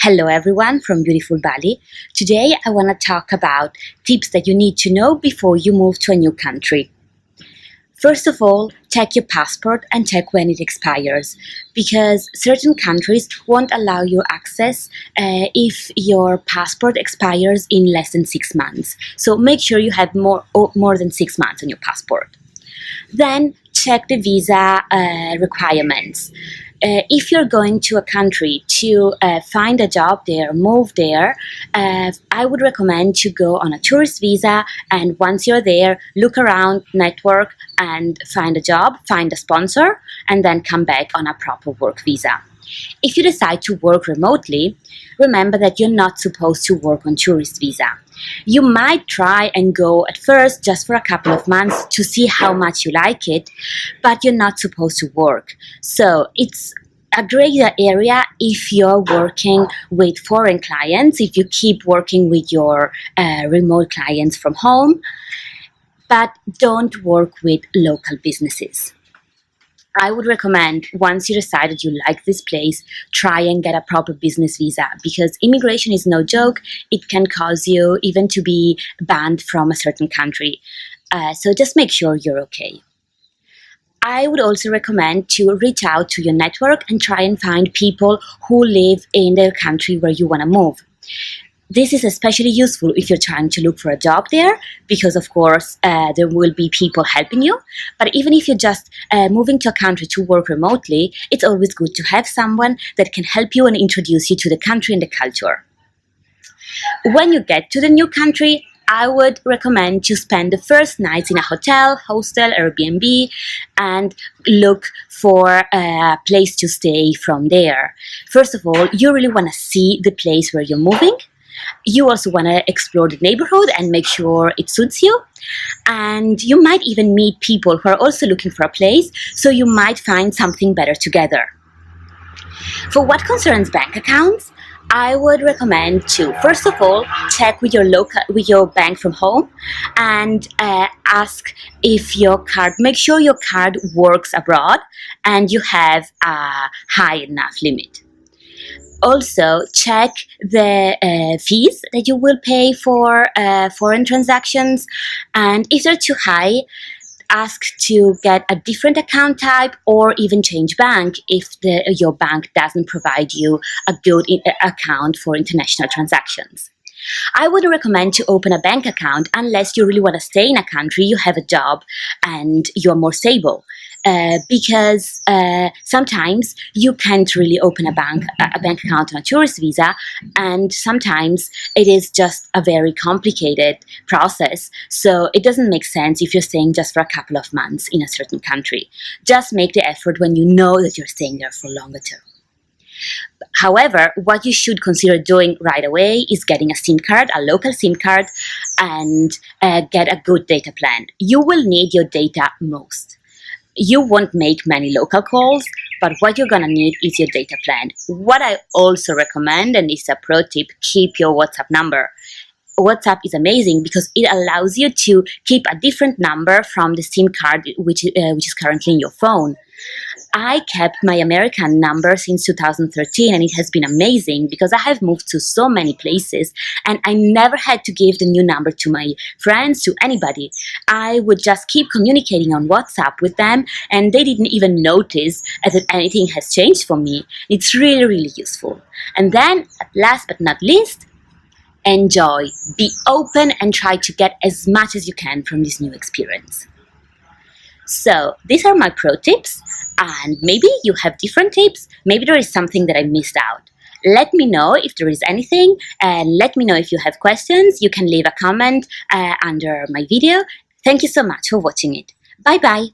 Hello everyone from beautiful Bali. Today I want to talk about tips that you need to know before you move to a new country. First of all, check your passport and check when it expires, because certain countries won't allow you access if your passport expires in less than 6 months. So make sure you have more than 6 months on your passport. Then check the visa requirements. If you're going to a country to find a job there, move there, I would recommend to go on a tourist visa, and once you're there, look around, network, and find a job, find a sponsor, and then come back on a proper work visa. If you decide to work remotely, remember that you're not supposed to work on tourist visa. You might try and go at first just for a couple of months to see how much you like it, but you're not supposed to work. So it's a great area if you're working with foreign clients, if you keep working with your remote clients from home, but don't work with local businesses. I would recommend, once you decided you like this place, try and get a proper business visa, because immigration is no joke. It can cause you even to be banned from a certain country. So just make sure you're okay. I would also recommend to reach out to your network and try and find people who live in the country where you want to move. This is especially useful if you're trying to look for a job there, because of course there will be people helping you. But even if you're just moving to a country to work remotely, it's always good to have someone that can help you and introduce you to the country and the culture. When you get to the new country, I would recommend to spend the first nights in a hotel, hostel, Airbnb, and look for a place to stay from there. First of all, you really want to see the place where you're moving. You also want to explore the neighborhood and make sure it suits you. And you might even meet people who are also looking for a place, so you might find something better together. For what concerns bank accounts, I would recommend to, first of all, check with your bank from home and ask if your card, make sure your card works abroad and you have a high enough limit. Also, check the fees that you will pay for foreign transactions, and if they're too high, ask to get a different account type or even change bank if your bank doesn't provide you a good account for international transactions. I would recommend to open a bank account unless you really want to stay in a country, you have a job, and you're more stable. Because sometimes you can't really open a bank account on a tourist visa, and sometimes it is just a very complicated process, so it doesn't make sense if you're staying just for a couple of months in a certain country. Just make the effort when you know that you're staying there for longer term. However, what you should consider doing right away is getting a SIM card, a local SIM card, and get a good data plan. You will need your data most. You won't make many local calls, but what you're gonna need is your data plan. What I also recommend, and it's a pro tip, keep your WhatsApp number. WhatsApp is amazing because it allows you to keep a different number from the SIM card which is currently in your phone. I kept my American number since 2013, and it has been amazing because I have moved to so many places and I never had to give the new number to my friends, to anybody. I would just keep communicating on WhatsApp with them, and they didn't even notice that anything has changed for me. It's really, really useful. And then, last but not least, enjoy, be open, and try to get as much as you can from this new experience. So these are my pro tips, and maybe you have different tips. Maybe there is something that I missed out. Let me know if there is anything, and let me know if you have questions. You can leave a comment under my video. Thank you so much for watching it. Bye bye.